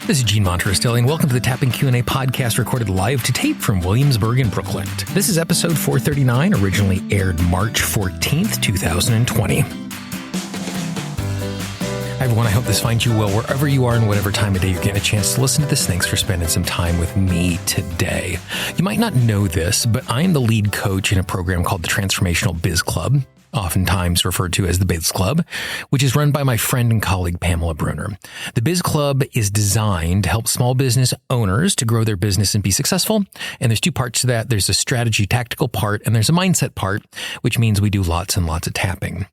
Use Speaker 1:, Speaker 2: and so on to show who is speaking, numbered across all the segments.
Speaker 1: This is Gene Monterostelli, and welcome to the Tapping Q&A podcast recorded live to tape from Williamsburg in Brooklyn. This is episode 439, originally aired March 14th, 2020. Hi, everyone. I hope this finds you well wherever you are and whatever time of day you're getting a chance to listen to this. Thanks for spending some time with me today. You might not know this, but I'm the lead coach in a program called the Transformational BizClub, oftentimes referred to as the BizClub, which is run by my friend and colleague, Pamela Bruner. The BizClub is designed to help small business owners to grow their business and be successful. And there's two parts to that. There's a strategy tactical part, and there's a mindset part, which means we do lots and lots of tapping.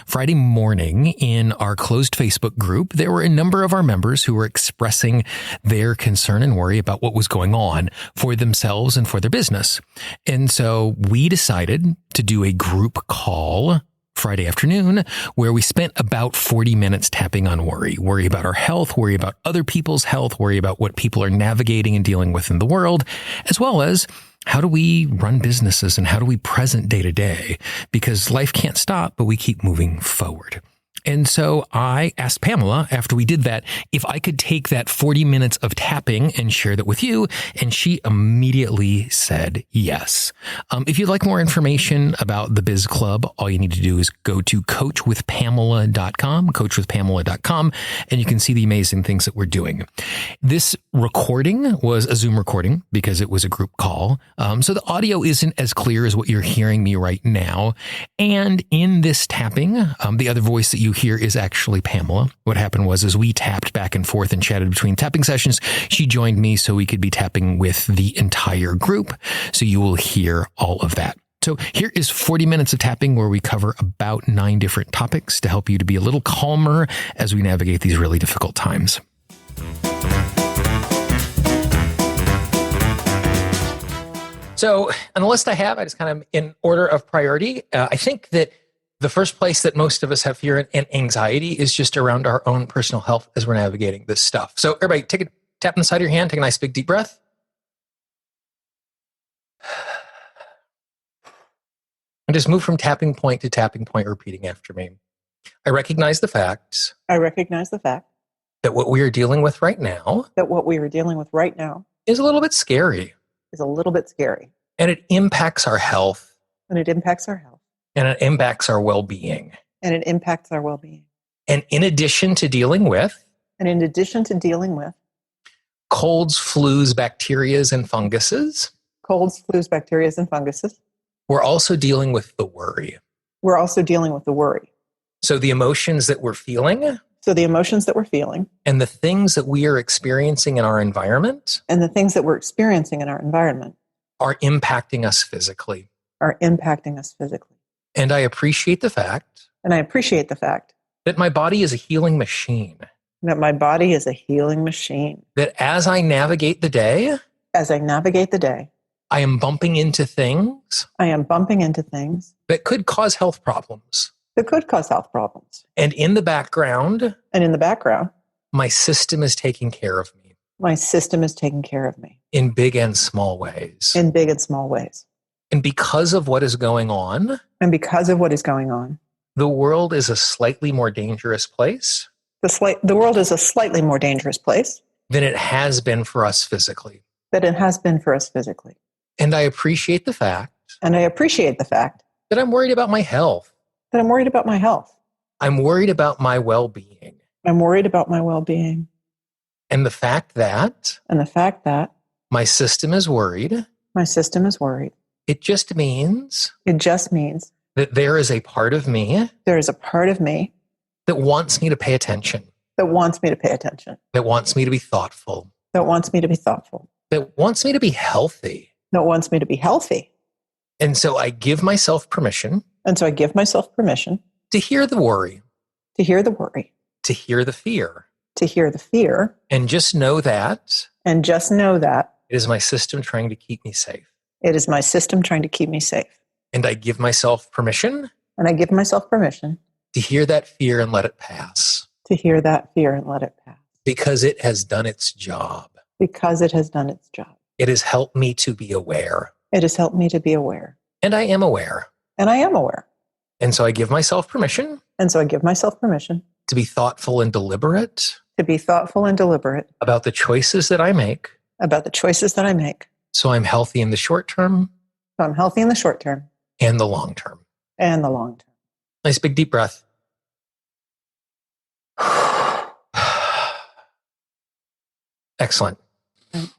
Speaker 1: Friday morning in our closed Facebook group, there were a number of our members who were expressing their concern and worry about what was going on for themselves and for their business. And so we decided to do a group call Friday afternoon where we spent about 40 minutes tapping on worry about our health, worry about other people's health, worry about what people are navigating and dealing with in the world, as well as how do we run businesses and how do we present day to day? Because life can't stop, but we keep moving forward. And so I asked Pamela after we did that if I could take that 40 minutes of tapping and share that with you. And she immediately said yes. If you'd like more information about the Biz Club, all you need to do is go to coachwithpamela.com, and you can see the amazing things that we're doing. This recording was a Zoom recording because it was a group call. So the audio isn't as clear as what you're hearing me right now. And in this tapping, the other voice that you hear is actually Pamela. What happened was as we tapped back and forth and chatted between tapping sessions, she joined me so we could be tapping with the entire group. So you will hear all of that. So here is 40 minutes of tapping where we cover about 9 different topics to help you to be a little calmer as we navigate these really difficult times. So on the list I have, I just kind of in order of priority, I think that the first place that most of us have fear and anxiety is just around our own personal health as we're navigating this stuff. So everybody take a tap on the side of your hand, take a nice big deep breath. And just move from tapping point to tapping point, repeating after me. I recognize the fact. That what we are dealing with right now. Is a little bit scary. And it impacts our health. And it impacts our well-being. And in addition to dealing with colds, flus, bacterias, and funguses, we're also dealing with the worry. So the emotions that we're feeling, and the things that we are experiencing in our environment, are impacting us physically. And I appreciate the fact that my body is a healing machine. That as I navigate the day, I am bumping into things that could cause health problems. And in the background, my system is taking care of me. In big and small ways. And because of what is going on, the world is a slightly more dangerous place.
Speaker 2: The world is a slightly more dangerous place
Speaker 1: than it has been for us physically. And I appreciate the fact. That I'm worried about my health. I'm worried about my well-being. And the fact that my system is worried. It just means that there is a part of me that wants me to pay attention. That wants me to be thoughtful. That wants me to be healthy. And so I give myself permission. To hear the worry. To hear the fear. And just know that. It is my system trying to keep me safe. And I give myself permission. To hear that fear and let it pass. Because it has done its job. It has helped me to be aware. And I am aware. And so I give myself permission. To be thoughtful and deliberate.
Speaker 2: to be thoughtful and deliberate
Speaker 1: about the choices that I make.
Speaker 2: About the choices that I make.
Speaker 1: So I'm healthy in the short term.
Speaker 2: So I'm healthy in the short term.
Speaker 1: And the long term.
Speaker 2: And the long term.
Speaker 1: Nice big deep breath. Excellent.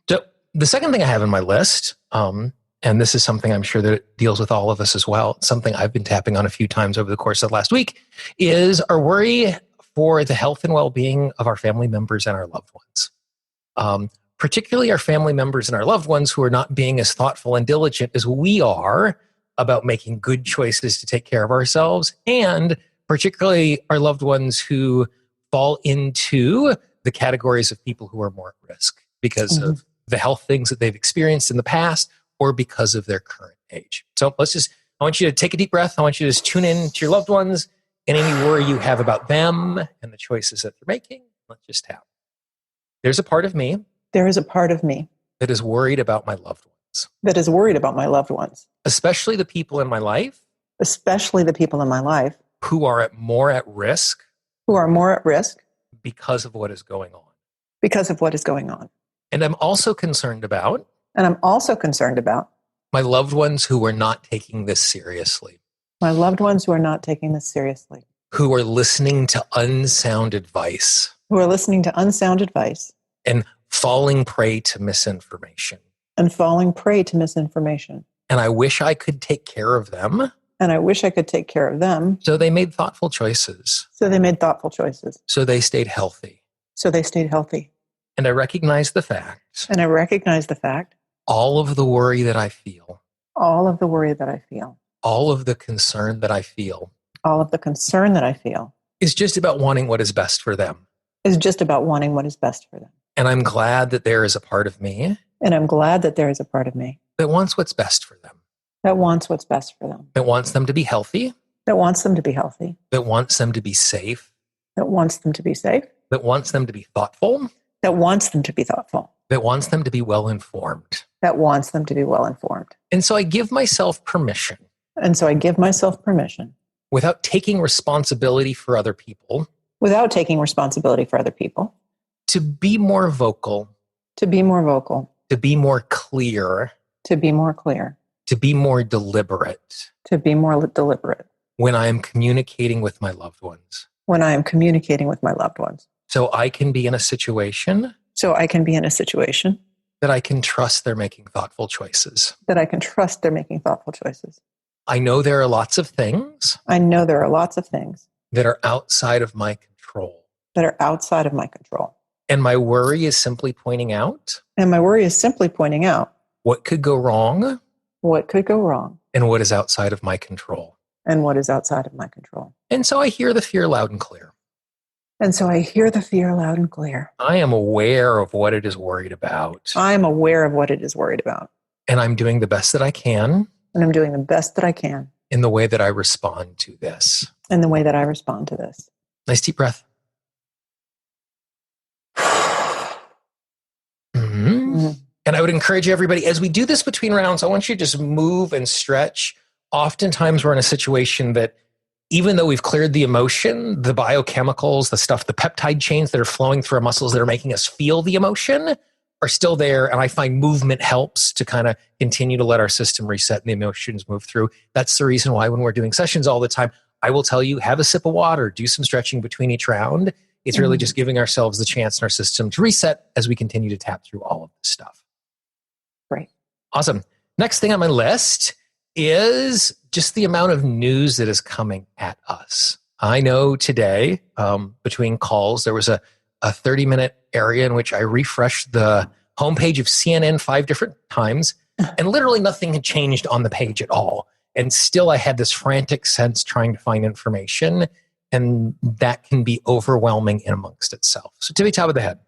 Speaker 1: So the second thing I have in my list, and this is something I'm sure that deals with all of us as well, something I've been tapping on a few times over the course of the last week, is our worry for the health and well-being of our family members and our loved ones. Particularly our family members and our loved ones who are not being as thoughtful and diligent as we are about making good choices to take care of ourselves, and particularly our loved ones who fall into the categories of people who are more at risk because of the health things that they've experienced in the past or because of their current age. So I want you to take a deep breath. I want you to just tune in to your loved ones and any worry you have about them and the choices that they're making. Let's just tap. There's a part of me.
Speaker 2: There is a part of me
Speaker 1: that is worried about my loved ones.
Speaker 2: That is worried about my loved ones.
Speaker 1: Especially the people in my life.
Speaker 2: Especially the people in my life.
Speaker 1: Who are more at risk.
Speaker 2: Who are more at risk.
Speaker 1: Because of what is going on.
Speaker 2: Because of what is going on.
Speaker 1: And I'm also concerned about. My loved ones who are not taking this seriously.
Speaker 2: My loved ones who are not taking this seriously.
Speaker 1: Who are listening to unsound advice.
Speaker 2: Who are listening to unsound advice.
Speaker 1: And falling prey to misinformation.
Speaker 2: And falling prey to misinformation.
Speaker 1: And I wish I could take care of them.
Speaker 2: And I wish I could take care of them.
Speaker 1: So they made thoughtful choices.
Speaker 2: So they made thoughtful choices.
Speaker 1: So they stayed healthy.
Speaker 2: So they stayed healthy.
Speaker 1: And I recognize the fact.
Speaker 2: And I recognize the fact.
Speaker 1: All of the worry that I feel.
Speaker 2: All of the worry that I feel.
Speaker 1: All of the concern that I feel.
Speaker 2: All of the concern that I feel.
Speaker 1: Is just about wanting what is best for them.
Speaker 2: Is just about wanting what is best for them.
Speaker 1: And I'm glad that there is a part of me.
Speaker 2: And I'm glad that there is a part of me.
Speaker 1: That wants what's best for them.
Speaker 2: That wants what's best for them.
Speaker 1: That wants them to be healthy.
Speaker 2: That wants them to be healthy.
Speaker 1: That wants them to be safe.
Speaker 2: That wants them to be safe.
Speaker 1: That wants them to be thoughtful.
Speaker 2: That wants them to be thoughtful.
Speaker 1: That wants them to be well informed.
Speaker 2: That wants them to be well informed.
Speaker 1: And so I give myself permission.
Speaker 2: And so I give myself permission.
Speaker 1: Without taking responsibility for other people.
Speaker 2: Without taking responsibility for other people.
Speaker 1: To be more vocal.
Speaker 2: To be more vocal.
Speaker 1: To be more clear.
Speaker 2: To be more clear.
Speaker 1: To be more deliberate.
Speaker 2: To be more deliberate.
Speaker 1: When I am communicating with my loved ones.
Speaker 2: When I am communicating with my loved ones.
Speaker 1: So I can be in a situation.
Speaker 2: So I can be in a situation.
Speaker 1: That I can trust they're making thoughtful choices.
Speaker 2: That I can trust they're making thoughtful choices.
Speaker 1: I know there are lots of things.
Speaker 2: I know there are lots of things.
Speaker 1: That are outside of my control.
Speaker 2: That are outside of my control.
Speaker 1: And my worry is simply pointing out.
Speaker 2: And my worry is simply pointing out.
Speaker 1: What could go wrong.
Speaker 2: What could go wrong.
Speaker 1: And what is outside of my control.
Speaker 2: And what is outside of my control.
Speaker 1: And so I hear the fear loud and clear.
Speaker 2: And so I hear the fear loud and clear.
Speaker 1: I am aware of what it is worried about.
Speaker 2: I am aware of what it is worried about.
Speaker 1: And I'm doing the best that I can.
Speaker 2: And I'm doing the best that I can.
Speaker 1: In the way that I respond to this.
Speaker 2: In the way that I respond to this.
Speaker 1: Nice deep breath. And I would encourage everybody, as we do this between rounds, I want you to just move and stretch. Oftentimes we're in a situation that even though we've cleared the emotion, the biochemicals, the stuff, the peptide chains that are flowing through our muscles that are making us feel the emotion are still there. And I find movement helps to kind of continue to let our system reset and the emotions move through. That's the reason why when we're doing sessions all the time, I will tell you, have a sip of water, do some stretching between each round. It's really just giving ourselves the chance in our system to reset as we continue to tap through all of this stuff.
Speaker 2: Great.
Speaker 1: Awesome. Next thing on my list is just the amount of news that is coming at us. I know today, between calls, there was a 30-minute area in which I refreshed the homepage of CNN 5 different times, and literally nothing had changed on the page at all. And still I had this frantic sense trying to find information, and that can be overwhelming in amongst itself. So to be top of the head,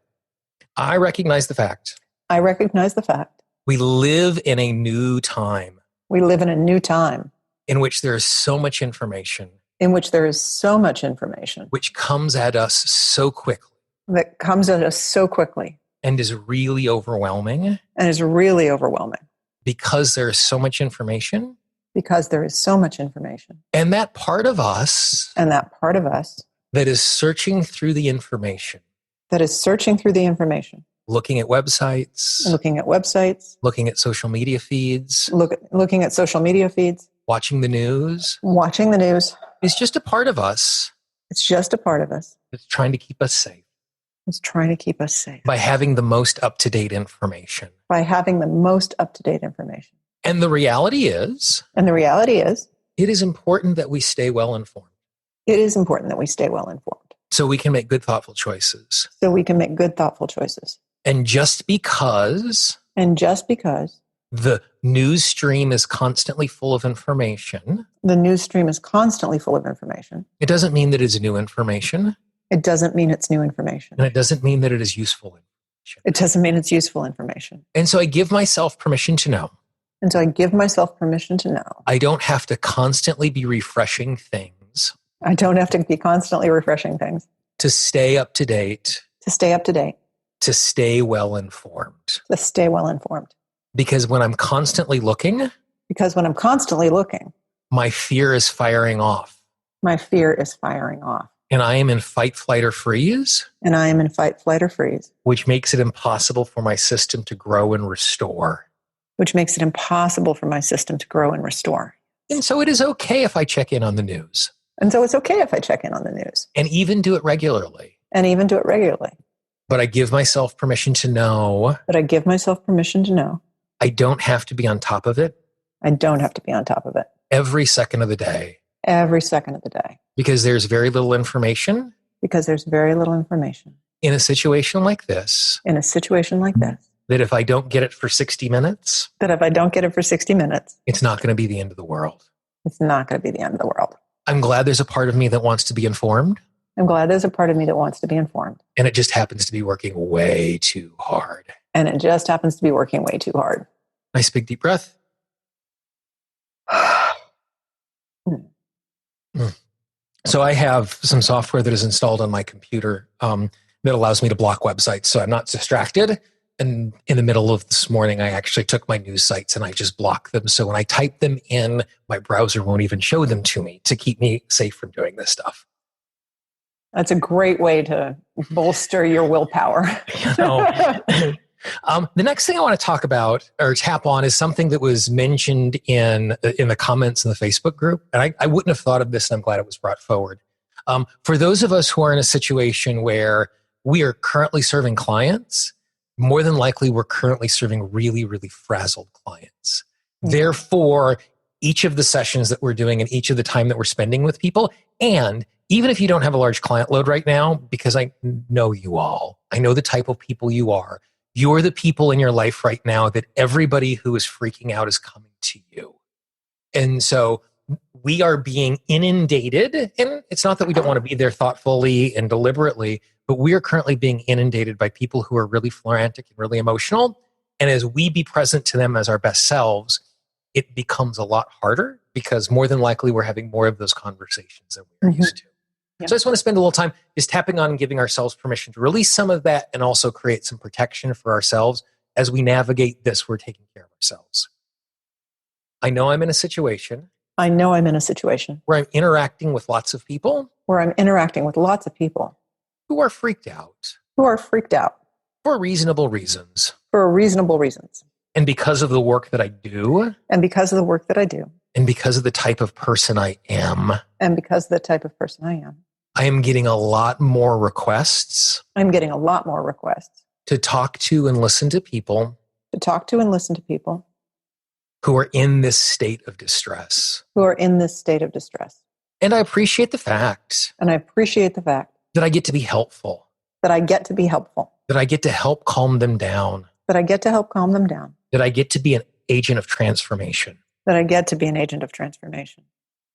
Speaker 1: I recognize the fact.
Speaker 2: I recognize the fact.
Speaker 1: We live in a new time.
Speaker 2: We live in a new time.
Speaker 1: In which there is so much information.
Speaker 2: In which there is so much information.
Speaker 1: Which comes at us so quickly.
Speaker 2: That comes at us so quickly.
Speaker 1: And is really overwhelming.
Speaker 2: And is really overwhelming.
Speaker 1: Because there is so much information.
Speaker 2: Because there is so much information.
Speaker 1: And that part of us.
Speaker 2: And that part of us.
Speaker 1: That is searching through the information.
Speaker 2: that is searching through the information,
Speaker 1: looking at websites,
Speaker 2: looking at websites,
Speaker 1: looking at social media feeds,
Speaker 2: looking at social media feeds,
Speaker 1: watching the news,
Speaker 2: watching the news.
Speaker 1: is just a part of us
Speaker 2: It's just a part of us.
Speaker 1: that's trying to keep us safe
Speaker 2: It's trying to keep us safe
Speaker 1: by having the most up-to-date information.
Speaker 2: by having the most up-to-date information.
Speaker 1: And the reality is,
Speaker 2: And the reality is,
Speaker 1: it is important that we stay well informed
Speaker 2: it is important that we stay well informed
Speaker 1: so we can make good, thoughtful choices.
Speaker 2: so we can make good, thoughtful choices.
Speaker 1: And just because
Speaker 2: And just because
Speaker 1: the news stream is constantly full of information,
Speaker 2: the news stream is constantly full of information,
Speaker 1: it doesn't mean that it's new information,
Speaker 2: it doesn't mean it's new information.
Speaker 1: and it doesn't mean that it is useful information.
Speaker 2: It doesn't mean it's useful information.
Speaker 1: And so I give myself permission to know.
Speaker 2: And so I give myself permission to know.
Speaker 1: I don't have to constantly be refreshing things
Speaker 2: I don't have to be constantly refreshing things
Speaker 1: to stay up to date,
Speaker 2: to stay up to date,
Speaker 1: to stay well informed.
Speaker 2: to stay well informed.
Speaker 1: Because when I'm constantly looking,
Speaker 2: Because when I'm constantly looking,
Speaker 1: my fear is firing off.
Speaker 2: my fear is firing off.
Speaker 1: And I am in fight, flight, or freeze,
Speaker 2: And I am in fight, flight, or freeze,
Speaker 1: which makes it impossible for my system to grow and restore.
Speaker 2: which makes it impossible for my system to grow and restore.
Speaker 1: And so it is okay if I check in on the news
Speaker 2: And so it's okay if I check in on the news
Speaker 1: and even do it regularly.
Speaker 2: and even do it regularly.
Speaker 1: But I give myself permission to know
Speaker 2: But I give myself permission to know
Speaker 1: I don't have to be on top of it
Speaker 2: I don't have to be on top of it
Speaker 1: every second of the day
Speaker 2: every second of the day
Speaker 1: because there's very little information
Speaker 2: because there's very little information
Speaker 1: in a situation like this
Speaker 2: in a situation like this
Speaker 1: that if I don't get it for 60 minutes,
Speaker 2: that if I don't get it for 60 minutes,
Speaker 1: it's not going to be the end of the world.
Speaker 2: it's not going to be the end of the world.
Speaker 1: I'm glad there's a part of me that wants to be informed,
Speaker 2: I'm glad there's a part of me that wants to be informed.
Speaker 1: and it just happens to be working way too hard.
Speaker 2: And it just happens to be working way too hard.
Speaker 1: Nice big deep breath. So I have some software that is installed on my computer that allows me to block websites so I'm not distracted. And in the middle of this morning, I actually took my news sites and I just blocked them. So when I type them in, my browser won't even show them to me to keep me safe from doing this stuff.
Speaker 2: That's a great way to bolster your willpower.
Speaker 1: You know, the next thing I want to talk about or tap on is something that was mentioned in the comments in the Facebook group. And I wouldn't have thought of this, and I'm glad it was brought forward. For those of us who are in a situation where we are currently serving clients, more than likely we're currently serving really, really frazzled clients. Mm-hmm. Therefore, each of the sessions that we're doing and each of the time that we're spending with people, and even if you don't have a large client load right now, because I know you all, I know the type of people you are, you're the people in your life right now that everybody who is freaking out is coming to you. And so we are being inundated, and it's not that we don't want to be there thoughtfully and deliberately, but we are currently being inundated by people who are really frantic and really emotional. And as we be present to them as our best selves, it becomes a lot harder because more than likely we're having more of those conversations than we're used to. Yeah. So I just want to spend a little time just tapping on and giving ourselves permission to release some of that and also create some protection for ourselves as we navigate this. We're taking care of ourselves. I know I'm in a situation
Speaker 2: I know I'm in a situation
Speaker 1: where I'm interacting with lots of people
Speaker 2: where I'm interacting with lots of people
Speaker 1: who are freaked out
Speaker 2: for
Speaker 1: reasonable reasons.
Speaker 2: For reasonable reasons.
Speaker 1: And because of the work that I do.
Speaker 2: And because of the work that I do.
Speaker 1: And because of the type of person I am.
Speaker 2: And because of the type of person I am.
Speaker 1: I am getting a lot more requests.
Speaker 2: I'm getting a lot more requests.
Speaker 1: To talk to and listen to people.
Speaker 2: To talk to and listen to people.
Speaker 1: Who are in this state of distress.
Speaker 2: Who are in this state of distress.
Speaker 1: And I appreciate the fact.
Speaker 2: And I appreciate the fact.
Speaker 1: That I get to be helpful.
Speaker 2: That I get to be helpful.
Speaker 1: That I get to help calm them down.
Speaker 2: That I get to help calm them down.
Speaker 1: That I get to be an agent of transformation.
Speaker 2: That I get to be an agent of transformation.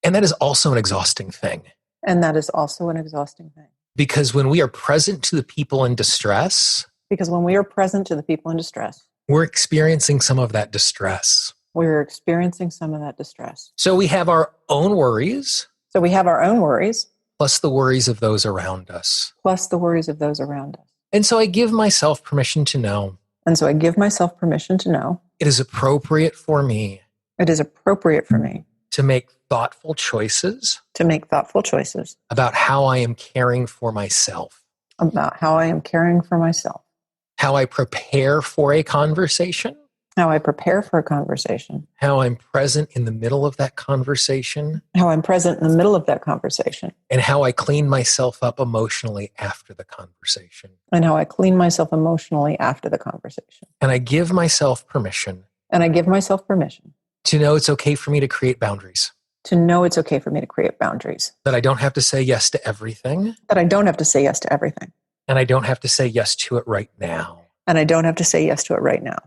Speaker 1: And that is also an exhausting thing.
Speaker 2: And that is also an exhausting thing.
Speaker 1: Because when we are present to the people in distress.
Speaker 2: Because when we are present to the people in distress.
Speaker 1: We're experiencing some of that distress.
Speaker 2: We're experiencing some of that distress.
Speaker 1: So we have our own worries.
Speaker 2: So we have our own worries.
Speaker 1: Plus the worries of those around us.
Speaker 2: Plus the worries of those around us.
Speaker 1: And so I give myself permission to know.
Speaker 2: And so I give myself permission to know.
Speaker 1: It is appropriate for me.
Speaker 2: It is appropriate for me.
Speaker 1: To make thoughtful choices.
Speaker 2: To make thoughtful choices.
Speaker 1: About how I am caring for myself.
Speaker 2: about how I am caring for myself,
Speaker 1: how I prepare for a conversation,
Speaker 2: how I prepare for a conversation,
Speaker 1: how I'm present in the middle of that conversation,
Speaker 2: how I'm present in the middle of that conversation,
Speaker 1: and how I clean myself up emotionally after the conversation.
Speaker 2: and how I clean myself emotionally after the conversation.
Speaker 1: And I give myself permission
Speaker 2: And I give myself permission
Speaker 1: to know it's okay for me to create boundaries,
Speaker 2: to know it's okay for me to create boundaries,
Speaker 1: that I don't have to say yes to everything,
Speaker 2: that I don't have to say yes to everything,
Speaker 1: and I don't have to say yes to it right now.
Speaker 2: and I don't have to say yes to it right now.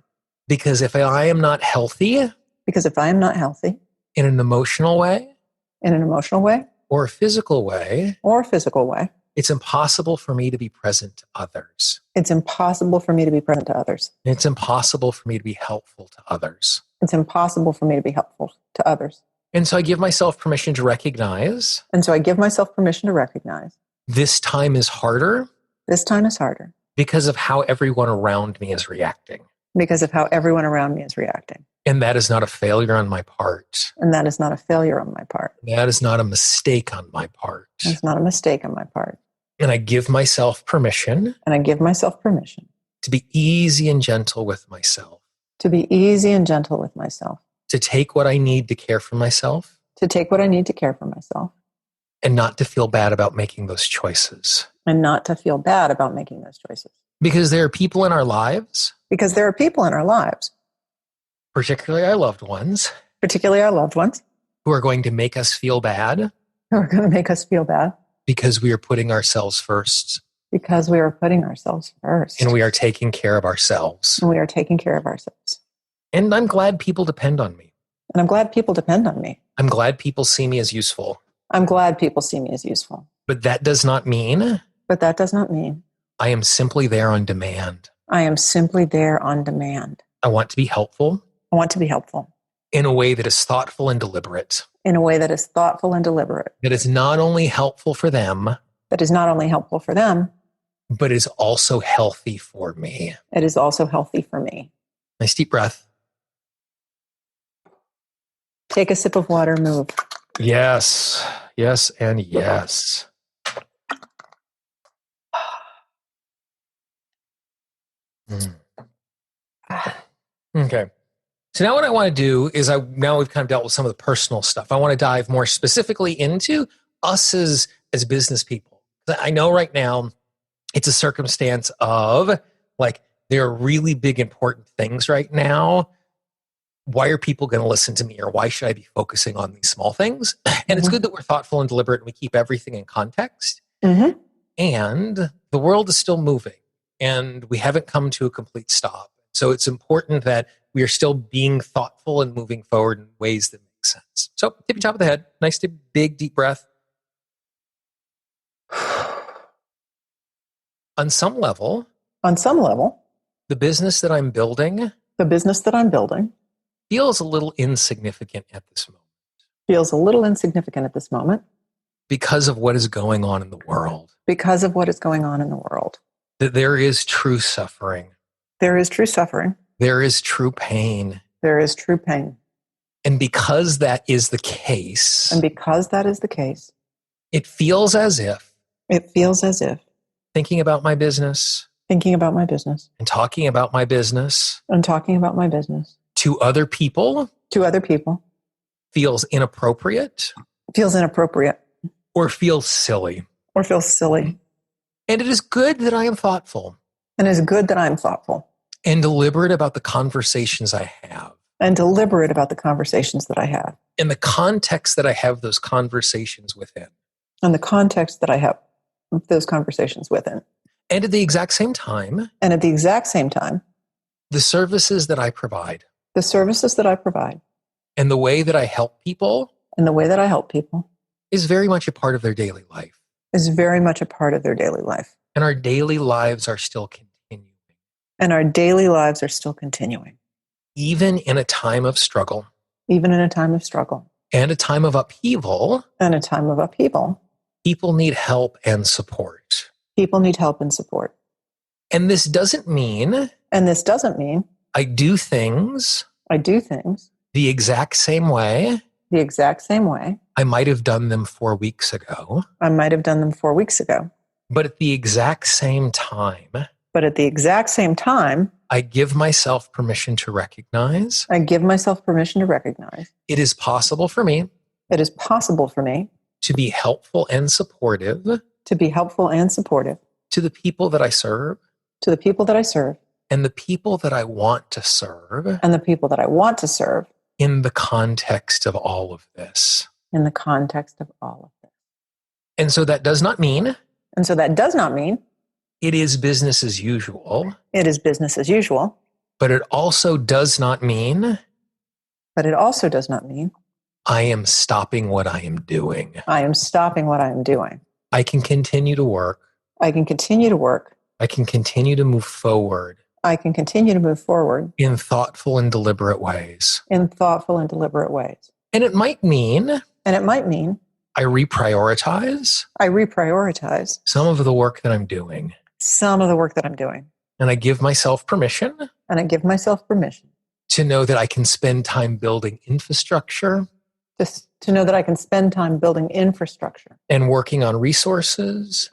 Speaker 1: Because if I am not healthy
Speaker 2: Because if I am not healthy
Speaker 1: in an emotional way
Speaker 2: in an emotional way
Speaker 1: or a physical way,
Speaker 2: or a physical way,
Speaker 1: it's impossible for me to be present to others.
Speaker 2: it's impossible for me to be present to others.
Speaker 1: It's impossible for me to be helpful to others.
Speaker 2: It's impossible for me to be helpful to others.
Speaker 1: And so I give myself permission to recognize
Speaker 2: And so I give myself permission to recognize
Speaker 1: this time is harder
Speaker 2: this time is harder
Speaker 1: because of how everyone around me is reacting.
Speaker 2: because of how everyone around me is reacting.
Speaker 1: And that is not a failure on my part.
Speaker 2: And that is not a failure on my part.
Speaker 1: That is not a mistake on my part.
Speaker 2: It's not a mistake on my part.
Speaker 1: And I give myself permission
Speaker 2: And I give myself permission
Speaker 1: to be easy and gentle with myself,
Speaker 2: to be easy and gentle with myself,
Speaker 1: to take what I need to care for myself,
Speaker 2: to take what I need to care for myself,
Speaker 1: and not to feel bad about making those choices.
Speaker 2: and not to feel bad about making those choices.
Speaker 1: Because there are people in our lives,
Speaker 2: Because there are people in our lives,
Speaker 1: particularly our loved ones,
Speaker 2: particularly our loved ones,
Speaker 1: who are going to make us feel bad
Speaker 2: who are going to make us feel bad
Speaker 1: because we are putting ourselves first
Speaker 2: because we are putting ourselves first.
Speaker 1: and we are taking care of ourselves.
Speaker 2: And we are taking care of ourselves.
Speaker 1: And I'm glad people depend on me.
Speaker 2: And I'm glad people depend on me.
Speaker 1: I'm glad people see me as useful.
Speaker 2: I'm glad people see me as useful.
Speaker 1: But that does not mean
Speaker 2: But that does not mean
Speaker 1: I am simply there on demand.
Speaker 2: I am simply there on demand.
Speaker 1: I want to be helpful
Speaker 2: I want to be helpful
Speaker 1: in a way that is thoughtful and deliberate,
Speaker 2: in a way that is thoughtful and deliberate,
Speaker 1: that is not only helpful for them,
Speaker 2: that is not only helpful for them,
Speaker 1: but is also healthy for me.
Speaker 2: it is also healthy for me.
Speaker 1: Nice deep breath.
Speaker 2: Take a sip of water, move.
Speaker 1: Yes, yes, and yes. Okay. So now what I want to do is now we've kind of dealt with some of the personal stuff. I want to dive more specifically into us as business people. I know right now it's a circumstance of like there are really big important things right now. Why are people going to listen to me, or why should I be focusing on these small things? And it's good that we're thoughtful and deliberate and we keep everything in context.
Speaker 2: Mm-hmm.
Speaker 1: And the world is still moving and we haven't come to a complete stop. So it's important that we are still being thoughtful and moving forward in ways that make sense. So tippy top of the head, nice big deep breath. On some level,
Speaker 2: the
Speaker 1: business that I'm building feels a little insignificant at this moment because of what is going on in the world. That there is true suffering.
Speaker 2: There is true suffering.
Speaker 1: There is true pain.
Speaker 2: There is true pain.
Speaker 1: And because that is the case, it feels as if thinking about my business and talking about my business to other people feels inappropriate or feels silly. And it is good that I am thoughtful and deliberate about the conversations I have and the context that I have those conversations within. And at the exact same time, the services that I provide and the way that I help people is very much a part of their daily life. And our daily lives are still continuing. Even in a time of struggle. And a time of upheaval. People need help and support. And this doesn't mean I do things the exact same way I might have done them 4 weeks ago. But at the exact same time, I give myself permission to recognize it is possible for me to be helpful and supportive to the people that I serve and the people that I want to serve in the context of all of this. And so that does not mean it is business as usual. But it also does not mean I am stopping what I am doing. I can continue to work. I can continue to move forward in thoughtful and deliberate ways. And it might mean I reprioritize some of the work that I'm doing. And I give myself permission to know that I can spend time building infrastructure. And working on resources.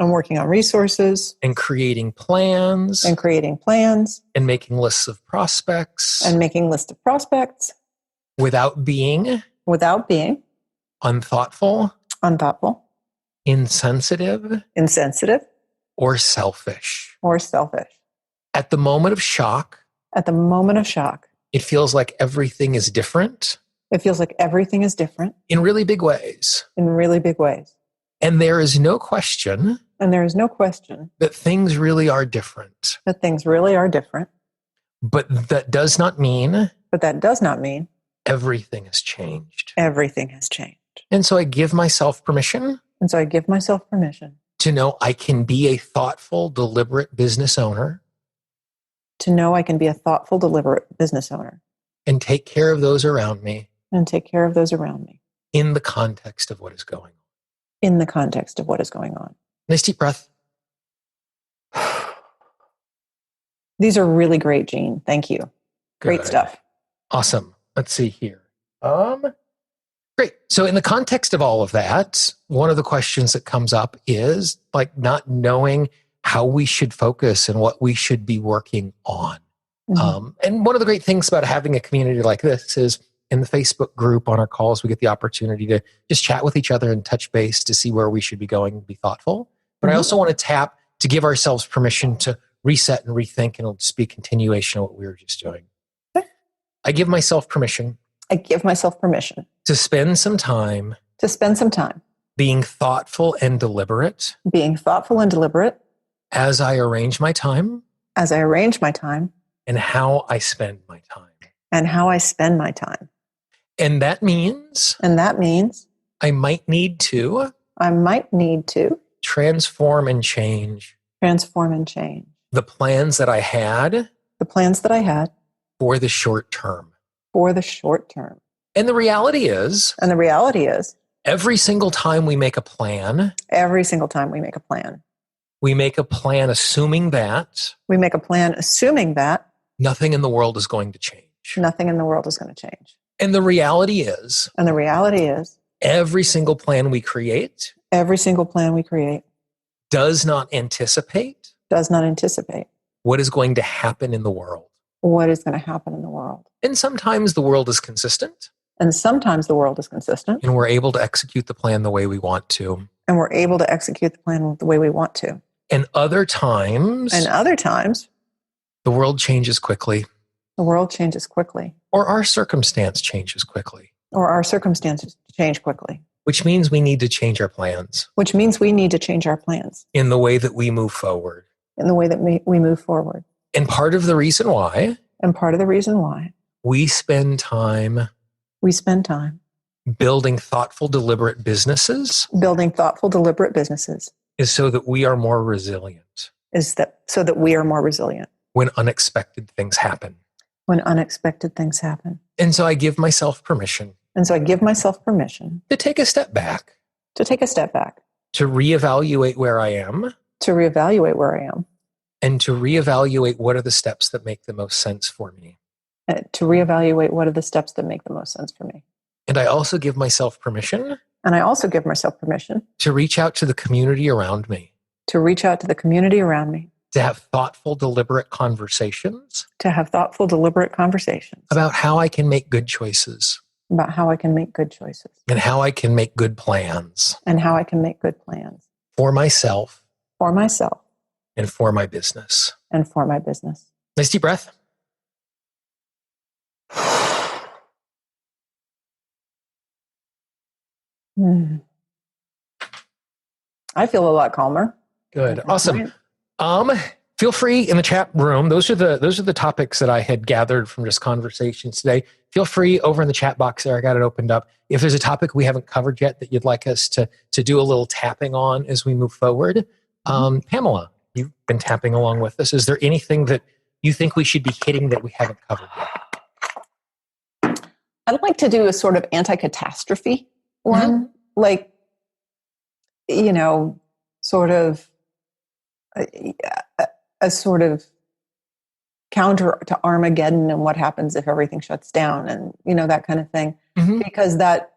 Speaker 1: And creating plans. And making lists of prospects. Without being unthoughtful. Insensitive. Or selfish. At the moment of shock, it feels like everything is different. In really big ways. And there is no question that things really are different. But that does not mean everything has changed. And so I give myself permission to know I can be a thoughtful, deliberate business owner. And take care of those around me. In the context of what is going on. Nice deep breath.
Speaker 2: These are really great, Gene. Thank you. Great stuff.
Speaker 1: Awesome. Let's see here. Great. So in the context of all of that, one of the questions that comes up is like not knowing how we should focus and what we should be working on. And one of the great things about having a community like this is in the Facebook group on our calls, we get the opportunity to just chat with each other and touch base to see where we should be going and be thoughtful. But I also want to tap to give ourselves permission to reset and rethink, and it'll just be a continuation of what we were just doing. I give myself permission to spend some time being thoughtful and deliberate as I arrange my time and how I spend my time. And that means I might need to transform and change the plans that I had for the short term. And the reality is every single time we make a plan, we make a plan assuming that nothing in the world is going to change. And the reality is every single plan we create does not anticipate what is going to happen in the world. And sometimes the world is consistent. And we're able to execute the plan the way we want to. And other times, the world changes quickly. Or our circumstance changes quickly. Which means we need to change our plans. In the way that we move forward. And part of the reason why we spend time building thoughtful, deliberate businesses is so that we are more resilient. When unexpected things happen. And so I give myself permission. To take a step back. To reevaluate where I am. And to reevaluate what are the steps that make the most sense for me. And I also give myself permission. To reach out to the community around me.
Speaker 2: to reach out to the community around me,
Speaker 1: to have thoughtful, deliberate conversations
Speaker 2: to have thoughtful, deliberate conversations
Speaker 1: about how I can make good choices
Speaker 2: about how I can make good choices
Speaker 1: and how I can make good plans
Speaker 2: and how I can make good plans
Speaker 1: for myself
Speaker 2: for myself
Speaker 1: and for my business.
Speaker 2: and for my business.
Speaker 1: Nice deep breath.
Speaker 2: I feel a lot calmer.
Speaker 1: Good. Awesome. Feel free in the chat room. Those are the topics that I had gathered from just conversations today. Feel free over in the chat box there. I got it opened up. If there's a topic we haven't covered yet that you'd like us to do a little tapping on as we move forward, Pamela, you've been tapping along with us. Is there anything that you think we should be hitting that we haven't covered yet?
Speaker 2: I'd like to do a sort of anti-catastrophe one, like, sort of a sort of counter to Armageddon and what happens if everything shuts down and, that kind of thing. Because that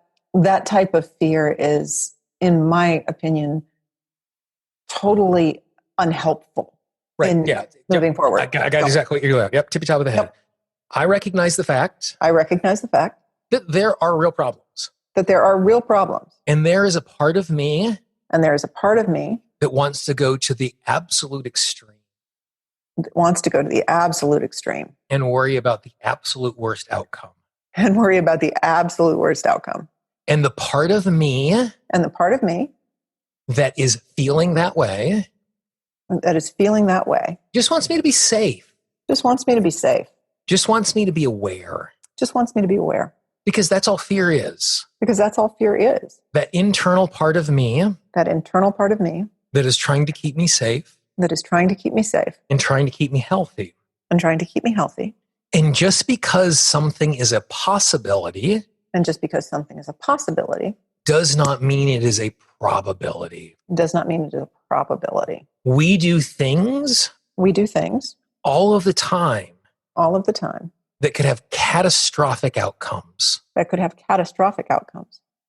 Speaker 2: type of fear is, in my opinion, totally unhelpful moving forward.
Speaker 1: I got exactly what you're doing. Yep, tippy top of the head. Yep. I recognize the fact
Speaker 2: that
Speaker 1: there are real problems.
Speaker 2: And
Speaker 1: there is a part of me
Speaker 2: that
Speaker 1: wants to go to the absolute extreme. And worry about the absolute worst outcome. And the part of me that is feeling that way just wants me to be safe. Just wants me to be aware. Because that's all fear is. That internal part of me that is trying to keep me safe. And trying to keep me healthy. And just because something is a possibility does not mean it is a probability. We do things all of the time that could have catastrophic outcomes.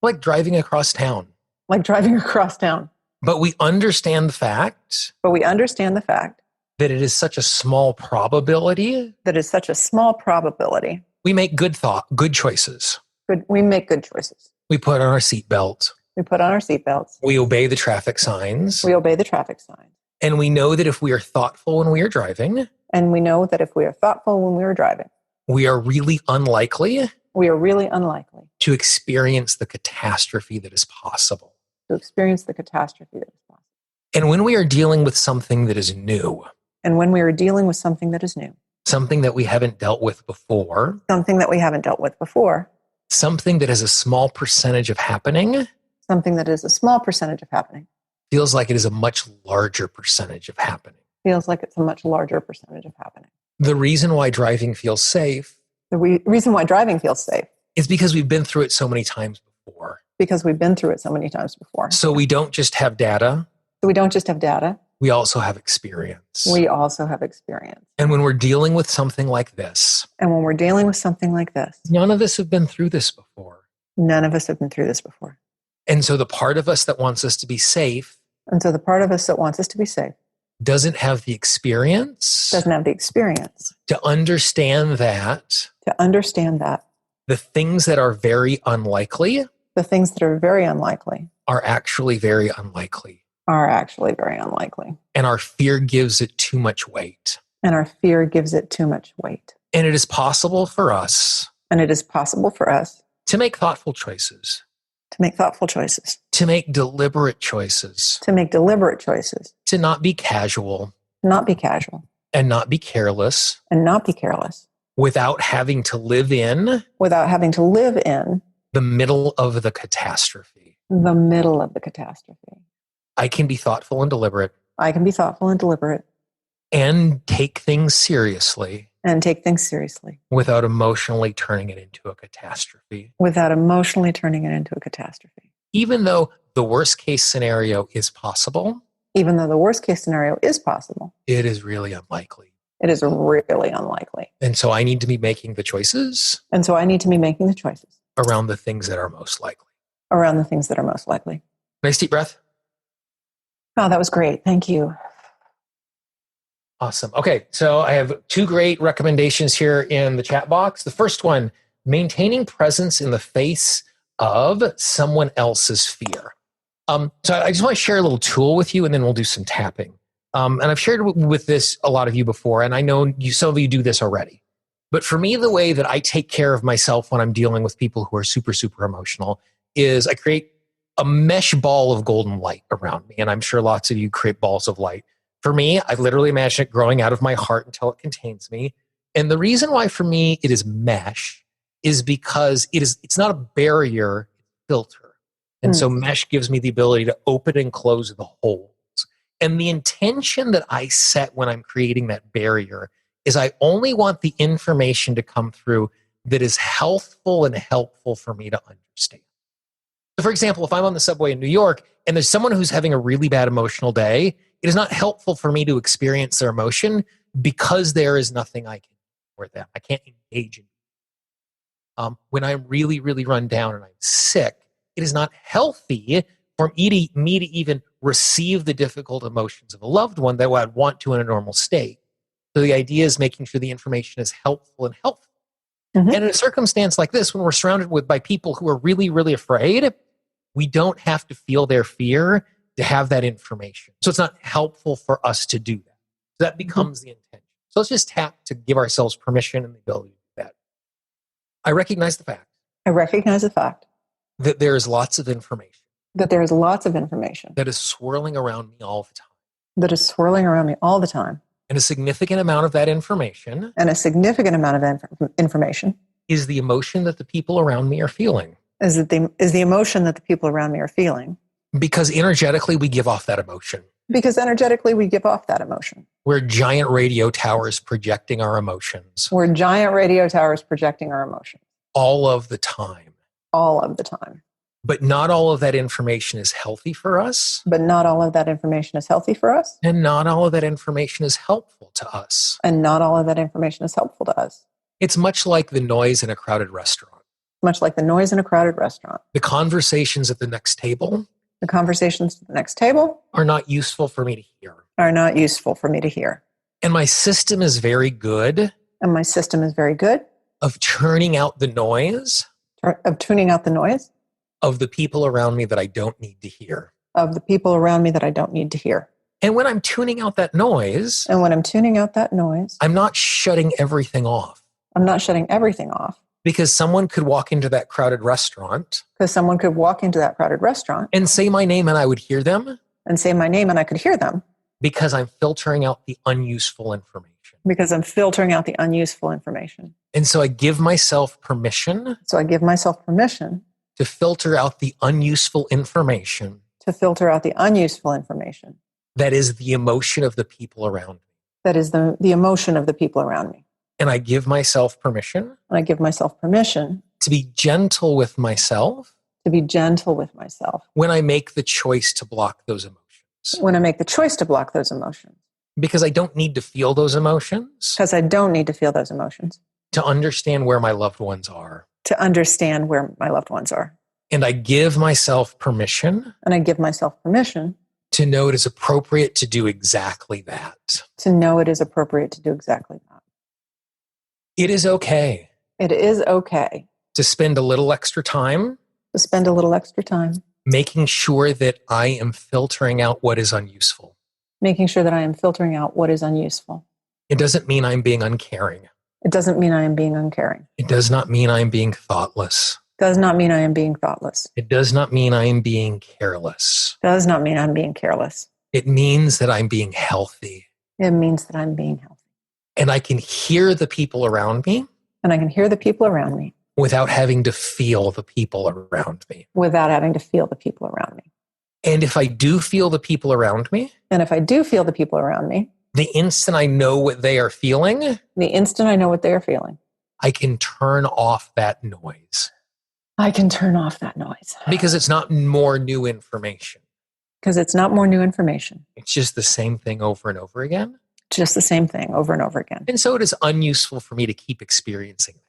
Speaker 1: Like driving across town. But we understand the fact that it is such a small probability. We make good choices.
Speaker 2: We make good choices.
Speaker 1: We put on our seatbelt. We obey the traffic signs. And we know that if we are thoughtful when we are driving, we are really unlikely to experience the catastrophe that is possible. And when we are dealing with something that is new, something that we haven't dealt with before, something that has a small percentage of happening, feels like it is a much larger percentage of happening. The reason why driving feels safe is because we've been through it so many times before. So we don't just have data. We also have experience. And when we're dealing with something like this, none of us have been through this before. And so the part of us that wants us to be safe doesn't have the experience to understand that the things that are very unlikely are actually very unlikely. And our fear gives it too much weight. And it is possible for us to make thoughtful choices. To make deliberate choices. To not be casual. And not be careless. Without having to live in the middle of the catastrophe. I can be thoughtful and deliberate. And take things seriously. Without emotionally turning it into a catastrophe. Even though the worst case scenario is possible. It is really unlikely. And so I need to be making the choices. Around the things that are most likely. Nice deep breath.
Speaker 2: Oh, that was great. Thank you.
Speaker 1: Awesome. Okay, so I have two great recommendations here in the chat box. The first one, maintaining presence in the face of someone else's fear. So I just want to share a little tool with you, and then we'll do some tapping. And I've shared with this a lot of you before, and I know some of you do this already. But for me, the way that I take care of myself when I'm dealing with people who are super, super emotional is I create a mesh ball of golden light around me. And I'm sure lots of you create balls of light. For me, I literally imagine it growing out of my heart until it contains me. And the reason why for me it is mesh is because it's not a barrier, it's a filter. And so mesh gives me the ability to open and close the holes. And the intention that I set when I'm creating that barrier is I only want the information to come through that is healthful and helpful for me to understand. So for example, if I'm on the subway in New York and there's someone who's having a really bad emotional day, it is not helpful for me to experience their emotion because there is nothing I can do for them. I can't engage in it. When I'm really, really run down and I'm sick, it is not healthy for me to even receive the difficult emotions of a loved one that I'd want to in a normal state. So the idea is making sure the information is helpful and helpful. Mm-hmm. And in a circumstance like this, when we're surrounded by people who are really, really afraid, we don't have to feel their fear to have that information. So it's not helpful for us to do that. So that becomes the intention. So let's just tap to give ourselves permission and the ability to do that. I recognize the fact that there is lots of information. That is swirling around me all the time. And a significant amount of that information. Is the emotion that the people around me are feeling. Because energetically we give off that emotion. We're giant radio towers projecting our emotions. All of the time. But not all of that information is healthy for us. And not all of that information is helpful to us. It's much like the noise in a crowded restaurant. The conversations at the next table are not useful for me to hear. And my system is very good of tuning out the noise of the people around me that I don't need to hear. And when I'm tuning out that noise, I'm not shutting everything off. Because someone could walk into that crowded restaurant and say my name and I would hear them. Because I'm filtering out the unuseful information. And so I give myself permission to filter out the unuseful information. That is the emotion of the people around me. And I give myself permission. To be gentle with myself. When I make the choice to block those emotions. Because I don't need to feel those emotions. To understand where my loved ones are. And I give myself permission. To know it is appropriate to do exactly that. It is okay. To spend a little extra time. Making sure that I am filtering out what is unuseful. It doesn't mean I'm being uncaring. It does not mean I am being thoughtless. It does not mean I am being careless. It means that I'm being healthy. And I can hear the people around me. Without having to feel the people around me. And if I do feel the people around me. The instant I know what they are feeling. I can turn off that noise. Because it's not more new information. It's just the same thing over and over again. And so it is unuseful for me to keep experiencing that.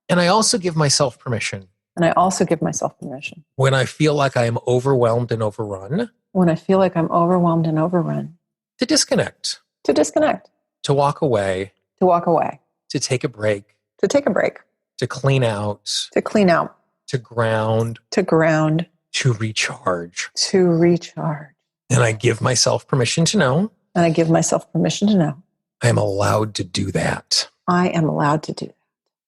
Speaker 1: And I also give myself permission
Speaker 2: And I also give myself permission.
Speaker 1: When I feel like I am overwhelmed and overrun.
Speaker 2: When I feel like I'm overwhelmed and overrun.
Speaker 1: To disconnect.
Speaker 2: To disconnect.
Speaker 1: To walk away.
Speaker 2: To walk away.
Speaker 1: To take a break.
Speaker 2: To take a break.
Speaker 1: To clean out.
Speaker 2: To clean out.
Speaker 1: To ground.
Speaker 2: To ground.
Speaker 1: To recharge.
Speaker 2: To recharge.
Speaker 1: And I give myself permission to know.
Speaker 2: And I give myself permission to know.
Speaker 1: I am allowed to do that.
Speaker 2: I am allowed to do that.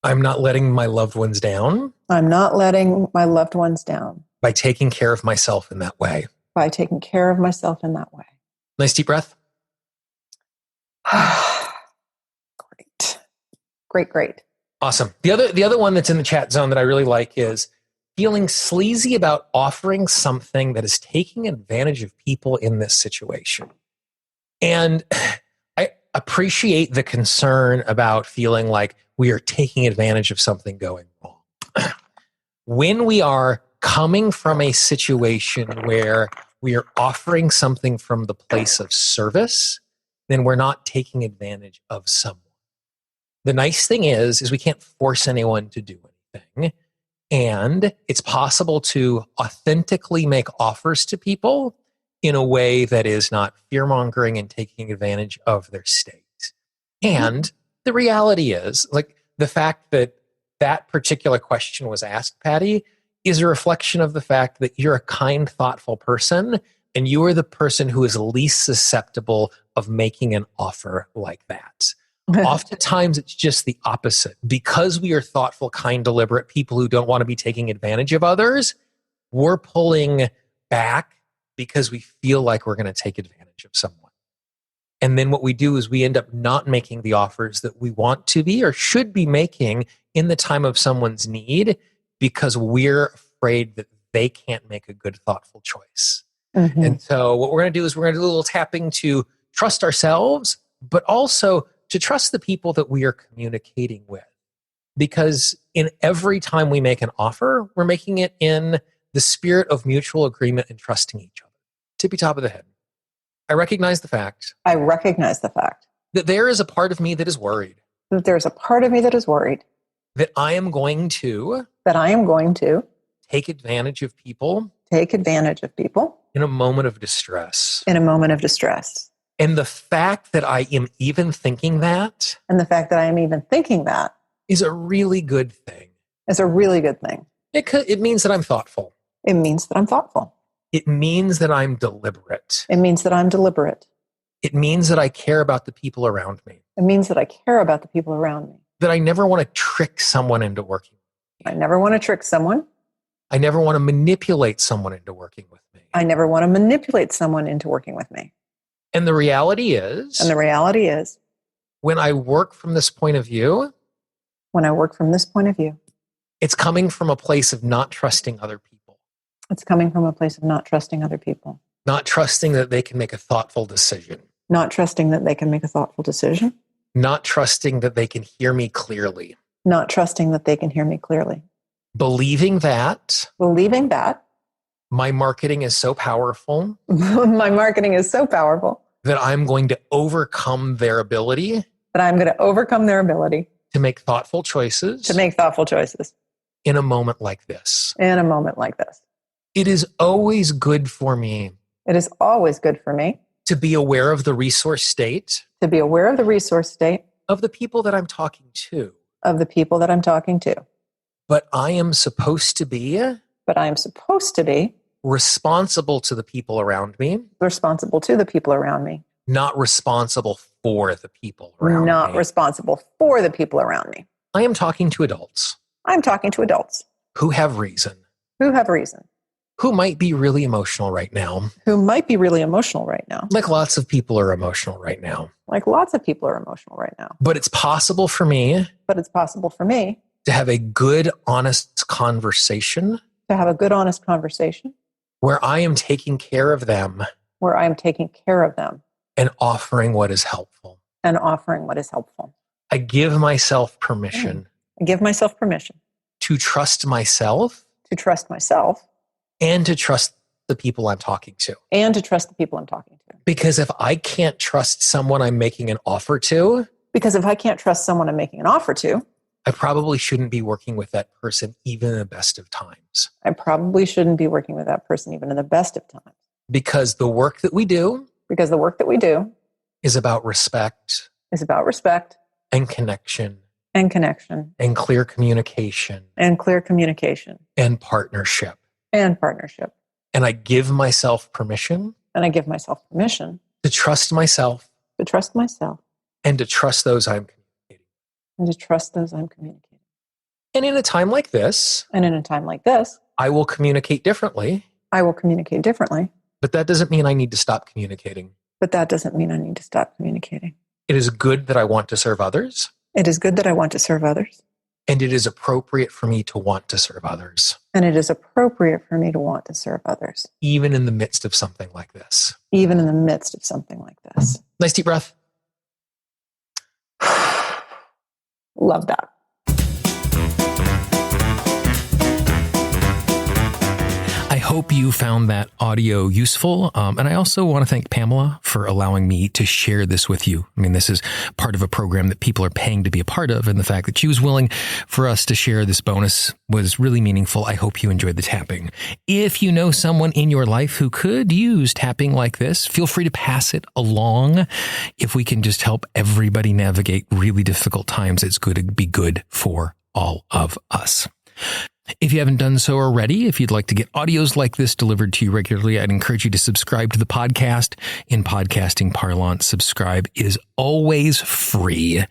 Speaker 1: I'm not letting my loved ones down.
Speaker 2: I'm not letting my loved ones down.
Speaker 1: By taking care of myself in that way.
Speaker 2: By taking care of myself in that way.
Speaker 1: Nice deep breath.
Speaker 2: Great.
Speaker 1: Awesome. The other one that's in the chat zone that I really like is feeling sleazy about offering something that is taking advantage of people in this situation. And I appreciate the concern about feeling like we are taking advantage of something going wrong. When we are coming from a situation where we are offering something from the place of service, then we're not taking advantage of someone. The nice thing is we can't force anyone to do anything. And it's possible to authentically make offers to people in a way that is not fear-mongering and taking advantage of their state. And the reality is, like, the fact that that particular question was asked, Patty, is a reflection of the fact that you're a kind, thoughtful person, and you are the person who is least susceptible of making an offer like that. Oftentimes, it's just the opposite. Because we are thoughtful, kind, deliberate people who don't want to be taking advantage of others, we're pulling back because we feel like we're going to take advantage of someone. And then what we do is we end up not making the offers that we want to be or should be making in the time of someone's need because we're afraid that they can't make a good, thoughtful choice. Mm-hmm. And so what we're going to do is we're going to do a little tapping to trust ourselves, but also to trust the people that we are communicating with. Because in every time we make an offer, we're making it in the spirit of mutual agreement and trusting each other. Tippy top of the head. I recognize the fact that there is a part of me that is worried.
Speaker 2: That there's a part of me that is worried.
Speaker 1: That I am going to
Speaker 2: take
Speaker 1: advantage of people.
Speaker 2: In
Speaker 1: a moment of distress. And the fact that I am even thinking that. Is a really good thing. It means that I'm thoughtful.
Speaker 2: It means that I'm thoughtful.
Speaker 1: It means that I'm deliberate.
Speaker 2: It means that I'm deliberate.
Speaker 1: It means that I care about the people around me.
Speaker 2: It means that I care about the people around me.
Speaker 1: That I never want to trick someone into working with me.
Speaker 2: I never want to trick someone.
Speaker 1: I never want to manipulate someone into working with me.
Speaker 2: I never want to manipulate someone into working with me.
Speaker 1: And the reality is, when I work from this point of view, it's coming from a place of not trusting other people. Not trusting that they can make a thoughtful decision.
Speaker 2: Not trusting that they can
Speaker 1: hear me clearly. Believing that my marketing is so powerful. That I'm going to overcome their ability. To make thoughtful choices. In a moment like this. It is always good for me. To be aware of the resource state. Of the people that I'm talking to. But I am supposed to be. Responsible to the people around me. Not responsible for the people around me. I am talking to adults. Who have reason. Who might be really emotional right now. Like lots of people are emotional right now. But it's possible for me. To have a good, honest conversation. Where I am taking care of them. And offering what is helpful. I give myself permission. To trust myself. And to trust the people I'm talking to. Because if I can't trust someone I'm making an offer to. I probably shouldn't be working with that person even in the best of times.
Speaker 2: I probably shouldn't be working with that person even in the best of times.
Speaker 1: Because the work that we do
Speaker 2: is
Speaker 1: about respect, and connection,
Speaker 2: and connection,
Speaker 1: and clear communication,
Speaker 2: and
Speaker 1: partnership.
Speaker 2: And
Speaker 1: I give myself permission
Speaker 2: to
Speaker 1: trust myself, and to trust those I'm communicating. And in a time like this, I will communicate differently. But that doesn't mean I need to stop communicating. It is good that I want to serve others. And it is appropriate for me to want to serve others. Even in the midst of something like this. Nice deep breath.
Speaker 2: Love that.
Speaker 1: I hope you found that audio useful. And I also want to thank Pamela for allowing me to share this with you. I mean, this is part of a program that people are paying to be a part of. And the fact that she was willing for us to share this bonus was really meaningful. I hope you enjoyed the tapping. If you know someone in your life who could use tapping like this, feel free to pass it along. If we can just help everybody navigate really difficult times, it's going to be good for all of us. If you haven't done so already, if you'd like to get audios like this delivered to you regularly, I'd encourage you to subscribe to the podcast. In podcasting parlance, subscribe is always free.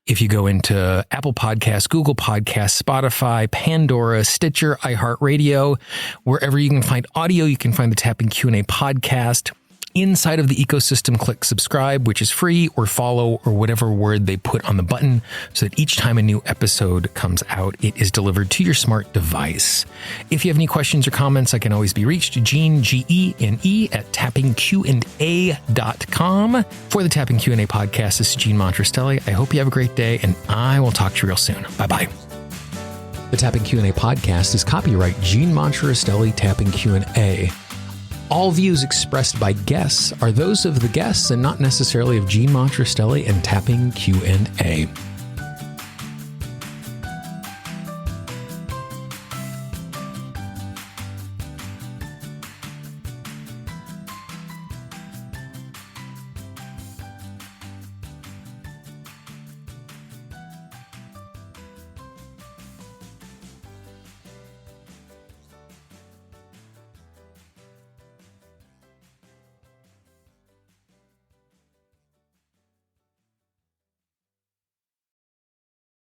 Speaker 1: If you go into Apple Podcasts, Google Podcasts, Spotify, Pandora, Stitcher, iHeartRadio, wherever you can find audio, you can find the Tapping Q&A podcast. Inside of the ecosystem, click subscribe, which is free, or follow, or whatever word they put on the button, so that each time a new episode comes out, it is delivered to your smart device. If you have any questions or comments, I can always be reached, Gene, Gene, at tappingqa.com. For the Tapping Q&A podcast, this is Gene Montrestelli. I hope you have a great day, and I will talk to you real soon. Bye-bye. The Tapping Q&A podcast is copyright Gene Montrestelli Tapping Q&A. All views expressed by guests are those of the guests and not necessarily of Gene Montrestelli and Tapping Q&A.